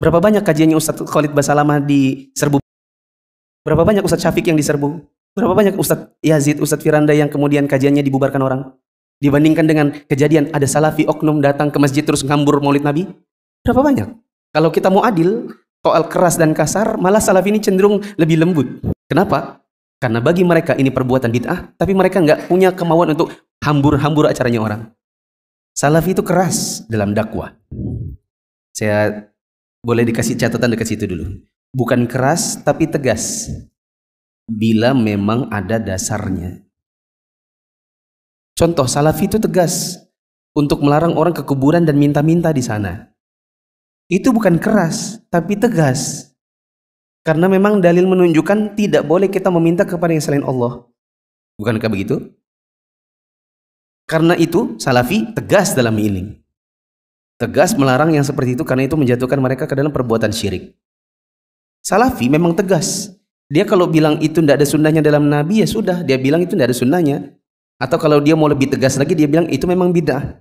Berapa banyak kajiannya Ustadz Khalid Basalamah diserbu? Berapa banyak Ustadz Syafiq yang diserbu? Berapa banyak Ustadz Yazid, Ustadz Firanda yang kemudian kajiannya dibubarkan orang? Dibandingkan dengan kejadian ada salafi oknum datang ke masjid terus ngambur maulid Nabi? Berapa banyak? Kalau kita mau adil, soal keras dan kasar, malah salafi ini cenderung lebih lembut. Kenapa? Karena bagi mereka ini perbuatan bid'ah, tapi mereka nggak punya kemauan untuk hambur-hambur acaranya orang. Salafi itu keras dalam dakwah. Saya boleh dikasih catatan dekat situ dulu. Bukan keras, tapi tegas. Bila memang ada dasarnya. Contoh, salafi itu tegas untuk melarang orang ke kuburan dan minta-minta di sana. Itu bukan keras, tapi tegas. Karena memang dalil menunjukkan tidak boleh kita meminta kepada yang selain Allah. Bukankah begitu? Karena itu, salafi tegas dalam mengiling. Tegas melarang yang seperti itu karena itu menjatuhkan mereka ke dalam perbuatan syirik. Salafi memang tegas. Dia kalau bilang itu tidak ada sunnahnya dalam Nabi, ya sudah, dia bilang itu tidak ada sunnahnya. Atau kalau dia mau lebih tegas lagi, dia bilang itu memang bid'ah.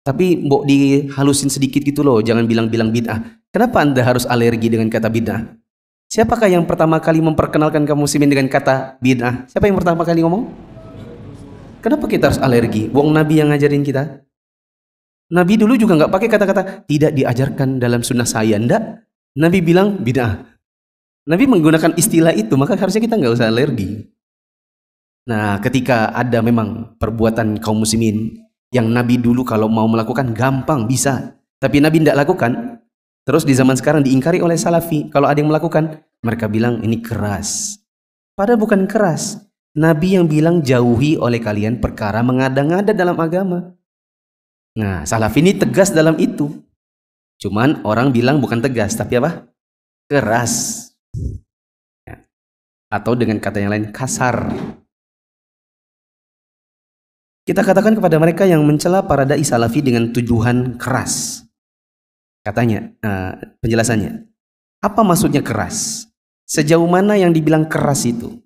Tapi mbok dihalusin sedikit gitu loh, jangan bilang-bilang bid'ah. Kenapa Anda harus alergi dengan kata bid'ah? Siapakah yang pertama kali memperkenalkan kaum muslimin dengan kata bid'ah? Siapa yang pertama kali ngomong? Kenapa kita harus alergi? Wong Nabi yang ngajarin kita. Nabi dulu juga nggak pakai kata-kata tidak diajarkan dalam sunnah saya. Ndak. Nabi bilang bid'ah. Nabi menggunakan istilah itu, maka harusnya kita nggak usah alergi. Nah, ketika ada memang perbuatan kaum muslimin yang Nabi dulu kalau mau melakukan gampang bisa, tapi Nabi tidak lakukan, terus di zaman sekarang diingkari oleh salafi. Kalau ada yang melakukan, mereka bilang ini keras. Padahal bukan keras. Nabi yang bilang jauhi oleh kalian perkara mengada-ngada dalam agama. Nah, salafi ini tegas dalam itu. Cuman orang bilang bukan tegas, tapi apa? Keras. Atau dengan kata yang lain, kasar. Kita katakan kepada mereka yang mencela para dai salafi dengan tuduhan keras. Katanya, penjelasannya. Apa maksudnya keras? Sejauh mana yang dibilang keras itu?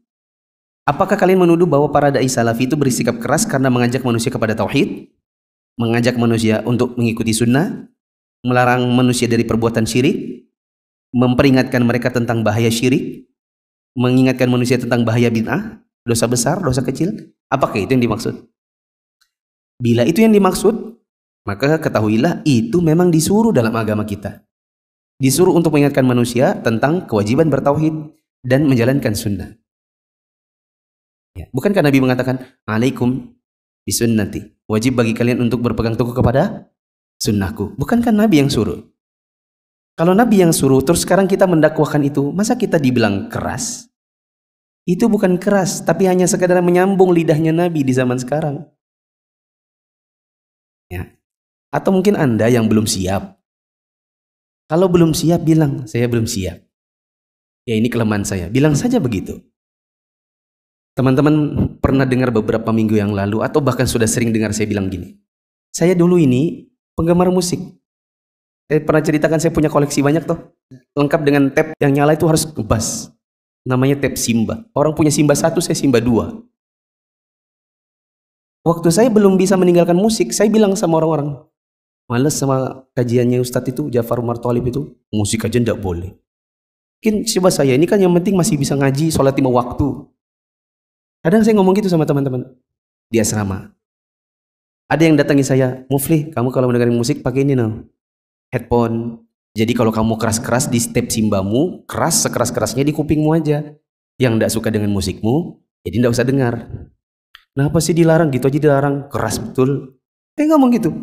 Apakah kalian menuduh bahwa para dai salafi itu bersikap keras karena mengajak manusia kepada tauhid? Mengajak manusia untuk mengikuti sunnah? Melarang manusia dari perbuatan syirik? Memperingatkan mereka tentang bahaya syirik? Mengingatkan manusia tentang bahaya bid'ah? Dosa besar, dosa kecil? Apakah itu yang dimaksud? Bila itu yang dimaksud, maka ketahuilah itu memang disuruh dalam agama kita. Disuruh untuk mengingatkan manusia tentang kewajiban bertauhid dan menjalankan sunnah. Ya, bukankah Nabi mengatakan, alaikum bisunnati, wajib bagi kalian untuk berpegang teguh kepada sunnahku. Bukankah Nabi yang suruh? Kalau Nabi yang suruh, terus sekarang kita mendakwahkan itu, masa kita dibilang keras? Itu bukan keras, tapi hanya sekadar menyambung lidahnya Nabi di zaman sekarang. Ya. Atau mungkin Anda yang belum siap. Kalau belum siap, bilang, saya belum siap. Ya ini kelemahan saya. Bilang saja begitu. Teman-teman pernah dengar beberapa minggu yang lalu, atau bahkan sudah sering dengar saya bilang gini. Saya dulu ini penggemar musik. Saya pernah ceritakan saya punya koleksi banyak tuh. Lengkap dengan tape yang nyala itu harus ngebas. Namanya tape Simba. Orang punya Simba 1, saya Simba 2. Waktu saya belum bisa meninggalkan musik, saya bilang sama orang-orang, males sama kajiannya Ustadz itu, Jafar Umar Thalib itu, musik aja ndak boleh. Mungkin coba saya, ini kan yang penting masih bisa ngaji, sholat 5 waktu. Kadang saya ngomong gitu sama teman-teman di asrama. Ada yang datangi saya, Mufli, kamu kalau mendengar musik pakai ini no, headphone. Jadi kalau kamu keras-keras di step Simbamu, keras sekeras-kerasnya di kupingmu aja. Yang ndak suka dengan musikmu, jadi ndak usah dengar. Kenapa sih dilarang? Gitu aja dilarang. Keras betul. Dia ngomong gitu.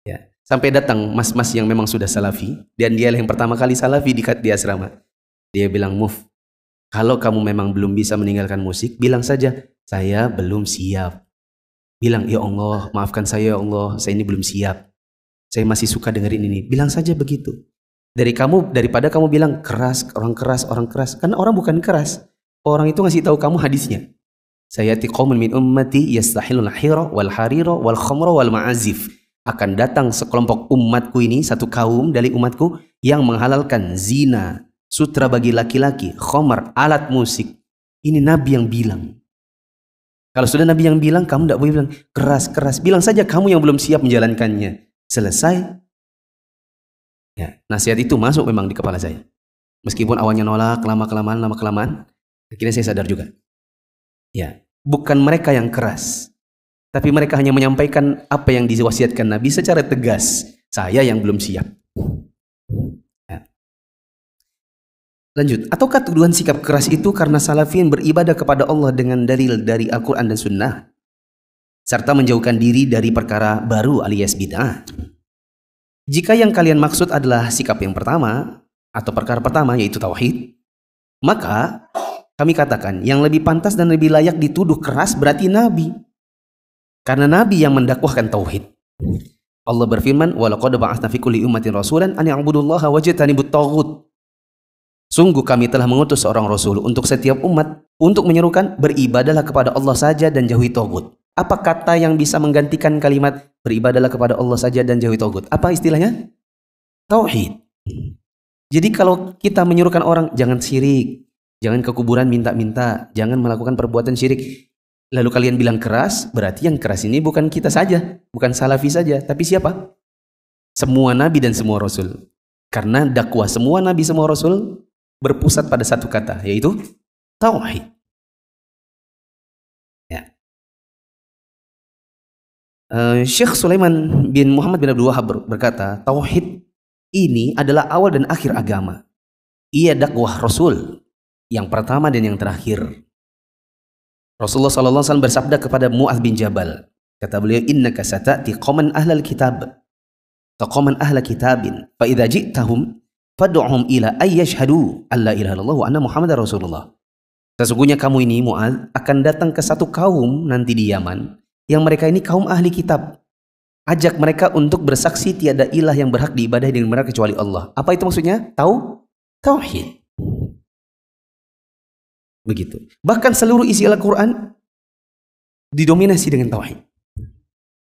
Ya. Sampai datang mas-mas yang memang sudah salafi. Dan dia yang pertama kali salafi di asrama. Dia bilang, Muf, kalau kamu memang belum bisa meninggalkan musik, bilang saja, saya belum siap. Bilang, ya Allah, maafkan saya ya Allah, saya ini belum siap. Saya masih suka dengerin ini. Bilang saja begitu. Daripada kamu bilang, keras, orang keras, orang keras. Karena orang bukan keras. Orang itu ngasih tahu kamu hadisnya. Sayati qaumun min ummati yastahilul hira wal harira wal khamra wal ma'azif. Akan datang sekelompok umatku ini, satu kaum dari umatku yang menghalalkan zina, sutra bagi laki-laki, khamar, alat musik. Ini Nabi yang bilang. Kalau sudah Nabi yang bilang, kamu tidak boleh bilang keras-keras. Bilang saja kamu yang belum siap menjalankannya. Selesai. Ya, nasihat itu masuk memang di kepala saya. Meskipun awalnya nolak, lama-kelamaan, akhirnya saya sadar juga. Ya, bukan mereka yang keras, tapi mereka hanya menyampaikan apa yang diwasiatkan Nabi secara tegas. Saya yang belum siap. Ya. Lanjut, ataukah tuduhan sikap keras itu karena salafin beribadah kepada Allah dengan dalil dari Al-Quran dan Sunnah, serta menjauhkan diri dari perkara baru alias bid'ah? Jika yang kalian maksud adalah sikap yang pertama, atau perkara pertama yaitu tauhid, maka kami katakan yang lebih pantas dan lebih layak dituduh keras berarti Nabi. Karena Nabi yang mendakwahkan tauhid. Allah berfirman, "Walaqad ba'atsna fi kulli ummatin rasulan an ya'budullaha wajtanibut taghut." Sungguh kami telah mengutus seorang rasul untuk setiap umat untuk menyerukan beribadahlah kepada Allah saja dan jauhi taghut. Apa kata yang bisa menggantikan kalimat beribadahlah kepada Allah saja dan jauhi taghut? Apa istilahnya? Tauhid. Jadi kalau kita menyuruhkan orang jangan syirik, jangan ke kuburan minta-minta, jangan melakukan perbuatan syirik, lalu kalian bilang keras, berarti yang keras ini bukan kita saja, bukan salafi saja, tapi siapa? Semua nabi dan semua rasul. Karena dakwah semua nabi semua rasul berpusat pada satu kata, yaitu tauhid. Ya. Syekh Sulaiman bin Muhammad bin Abdul Wahab berkata, tauhid ini adalah awal dan akhir agama. Ia dakwah Rasul yang pertama dan yang terakhir. Rasulullah SAW bersabda kepada Mu'adz bin Jabal, kata beliau, innaka sata'ti qauman ahlal kitab, qauman ahla kitabin, fa idza ji'tahum fad'uhum ila ayyashhadu alla ilaha illallah wa anna muhammadar rasulullah. Sesungguhnya kamu ini Mu'adz akan datang ke satu kaum nanti di Yaman yang mereka ini kaum ahli kitab. Ajak mereka untuk bersaksi tiada ilah yang berhak diibadahi dengan benar kecuali Allah. Apa itu maksudnya? Tauhid. Begitu. Bahkan seluruh isi Al-Quran didominasi dengan tauhid.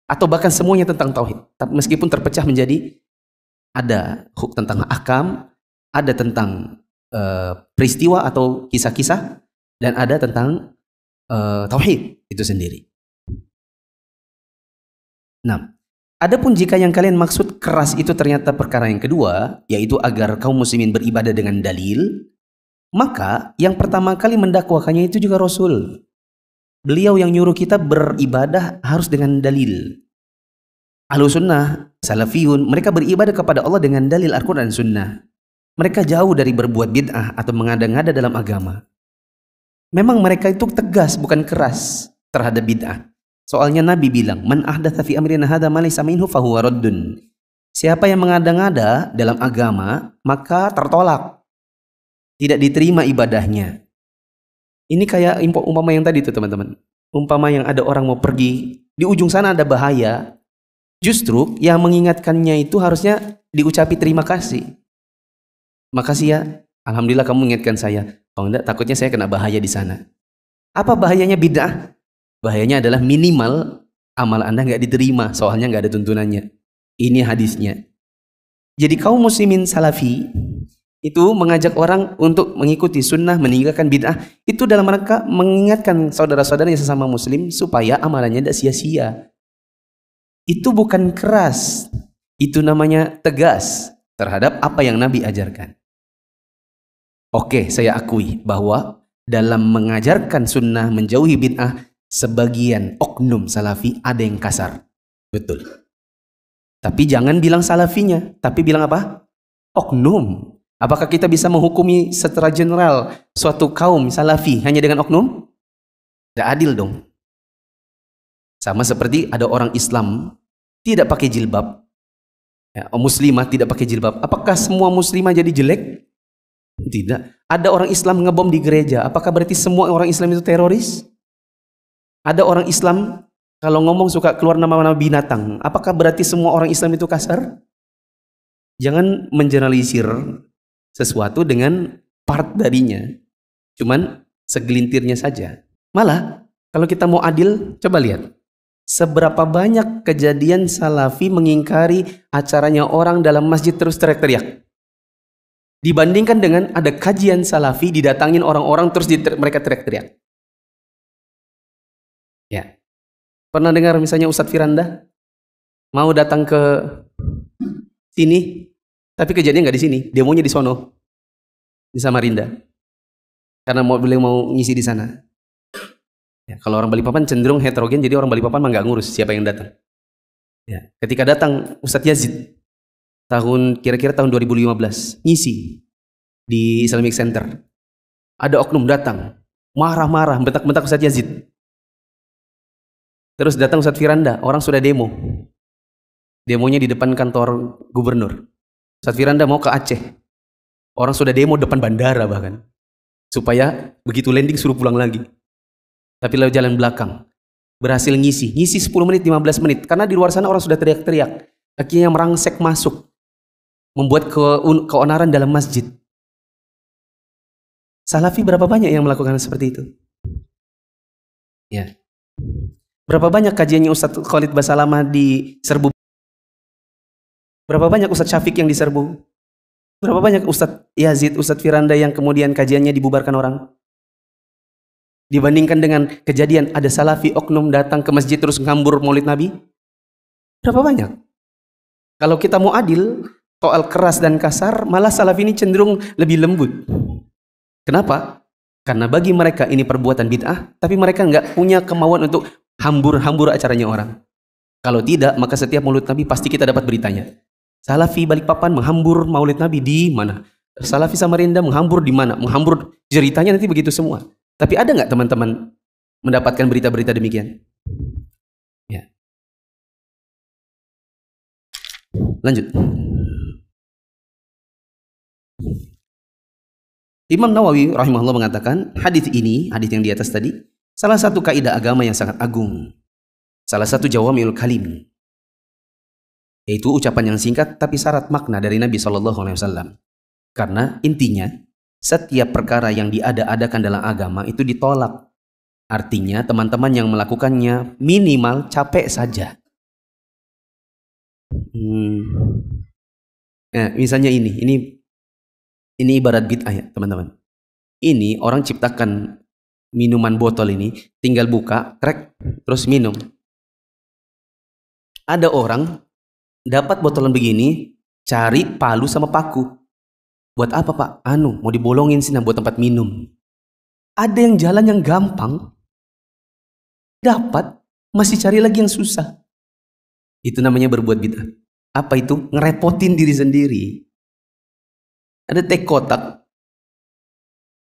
Atau bahkan semuanya tentang tauhid. Tapi meskipun terpecah menjadi ada tentang ahkam, ada tentang peristiwa atau kisah-kisah, dan ada tentang tauhid itu sendiri. Nah, adapun jika yang kalian maksud keras itu ternyata perkara yang kedua, yaitu agar kaum muslimin beribadah dengan dalil, maka yang pertama kali mendakwahkannya itu juga Rasul. Beliau yang nyuruh kita beribadah harus dengan dalil. Ahlus sunnah, salafiyun, mereka beribadah kepada Allah dengan dalil Al-Quran dan Sunnah. Mereka jauh dari berbuat bid'ah atau mengada-ngada dalam agama. Memang mereka itu tegas, bukan keras terhadap bid'ah. Soalnya Nabi bilang, man ahdatsa fi amrina hadza ma laysa minhu fahuwa raddun. Siapa yang mengada-ngada dalam agama, maka tertolak. Tidak diterima ibadahnya. Ini kayak umpama yang tadi tuh teman-teman. Umpama yang ada orang mau pergi, di ujung sana ada bahaya. Justru yang mengingatkannya itu harusnya diucapi terima kasih. Makasih ya, alhamdulillah kamu mengingatkan saya. Kalau enggak, takutnya saya kena bahaya di sana. Apa bahayanya bid'ah? Bahayanya adalah minimal amal Anda nggak diterima, soalnya nggak ada tuntunannya. Ini hadisnya. Jadi kaum muslimin salafi itu mengajak orang untuk mengikuti sunnah, meninggalkan bid'ah, itu dalam rangka mengingatkan saudara-saudaranya sesama muslim supaya amalannya tidak sia-sia. Itu bukan keras, itu namanya tegas terhadap apa yang Nabi ajarkan. Oke, saya akui bahwa dalam mengajarkan sunnah, menjauhi bid'ah, sebagian oknum salafi ada yang kasar. Betul. Tapi jangan bilang salafinya, tapi bilang apa? Oknum. Apakah kita bisa menghukumi secara general suatu kaum salafi hanya dengan oknum? Tidak adil dong. Sama seperti ada orang Islam tidak pakai jilbab, ya, muslimah tidak pakai jilbab. Apakah semua muslimah jadi jelek? Tidak. Ada orang Islam ngebom di gereja. Apakah berarti semua orang Islam itu teroris? Ada orang Islam kalau ngomong suka keluar nama-nama binatang. Apakah berarti semua orang Islam itu kasar? Jangan mengeneralisir sesuatu dengan part darinya. Cuman segelintirnya saja. Malah kalau kita mau adil, coba lihat. Seberapa banyak kejadian salafi mengingkari acaranya orang dalam masjid terus teriak-teriak. Dibandingkan dengan ada kajian salafi didatangin orang-orang terus mereka teriak-teriak. Ya. Pernah dengar misalnya Ustadz Firanda mau datang ke sini Tapi kejadian nggak di sini, demonya di sono, di Samarinda. Karena beliau mau ngisi di sana. Ya, kalau orang Balikpapan cenderung heterogen, jadi orang Balikpapan mah nggak ngurus siapa yang datang. Ya, ketika datang Ustadz Yazid, kira-kira tahun 2015, ngisi di Islamic Center. Ada oknum datang, marah-marah, bentak-bentak Ustadz Yazid. Terus datang Ustadz Firanda, orang sudah demo. Demonya di depan kantor gubernur. Ustadz Firanda mau ke Aceh. Orang sudah demo depan bandara bahkan. Supaya begitu landing suruh pulang lagi. Tapi lewat jalan belakang. Berhasil ngisi 10 menit, 15 menit. Karena di luar sana orang sudah teriak-teriak. Akhirnya merangsek masuk. Membuat keonaran dalam masjid. Salafi berapa banyak yang melakukan seperti itu? Ya. Berapa banyak kajiannya Ustadz Khalid Basalamah diserbu? Berapa banyak Ustadz Syafiq yang diserbu? Berapa banyak Ustadz Yazid, Ustadz Firanda yang kemudian kajiannya dibubarkan orang? Dibandingkan dengan kejadian ada salafi oknum datang ke masjid terus ngambur maulid Nabi? Berapa banyak? Kalau kita mau adil, soal keras dan kasar, malah salafi ini cenderung lebih lembut. Kenapa? Karena bagi mereka ini perbuatan bid'ah, tapi mereka nggak punya kemauan untuk hambur-hambur acaranya orang. Kalau tidak, maka setiap maulid Nabi pasti kita dapat beritanya. Salafi Balikpapan menghambur maulid Nabi di mana? Salafi Samarinda menghambur di mana? Menghambur ceritanya nanti begitu semua. Tapi ada nggak teman-teman mendapatkan berita-berita demikian? Ya. Lanjut. Imam Nawawi rahimahullah mengatakan, hadis ini, hadis yang di atas tadi, salah satu kaidah agama yang sangat agung. Salah satu jawami'ul kalim. Yaitu ucapan yang singkat tapi syarat makna dari Nabi SAW. Karena intinya, setiap perkara yang diada-adakan dalam agama itu ditolak. Artinya teman-teman yang melakukannya minimal capek saja. Nah, misalnya ini ibarat bid'ah ya teman-teman. Ini orang ciptakan minuman botol ini, tinggal buka, krek, terus minum. Ada orang dapat botolan begini, cari palu sama paku. Buat apa Pak? Mau dibolongin sini buat tempat minum. Ada yang jalan yang gampang, dapat, masih cari lagi yang susah. Itu namanya berbuat bid'ah. Apa itu? Ngerepotin diri sendiri. Ada teh kotak,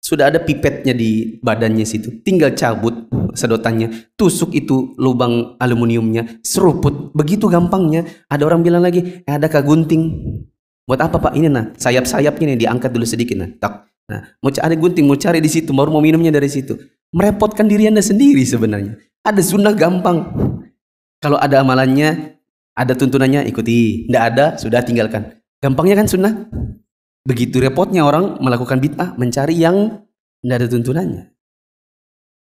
sudah ada pipetnya di badannya situ. Tinggal cabut sedotannya, tusuk itu lubang aluminiumnya, seruput. Begitu gampangnya. Ada orang bilang lagi, ada gunting. Buat apa Pak? Ini nah, sayap-sayapnya nih diangkat dulu sedikit nah. Tak. Nah, mau cari gunting, mau cari di situ, baru mau minumnya dari situ. Merepotkan diri Anda sendiri sebenarnya. Ada sunnah gampang. Kalau ada amalannya, ada tuntunannya, ikuti. Tidak ada, sudah tinggalkan. Gampangnya kan sunnah. Begitu repotnya orang melakukan bid'ah, mencari yang tidak ada tuntunannya.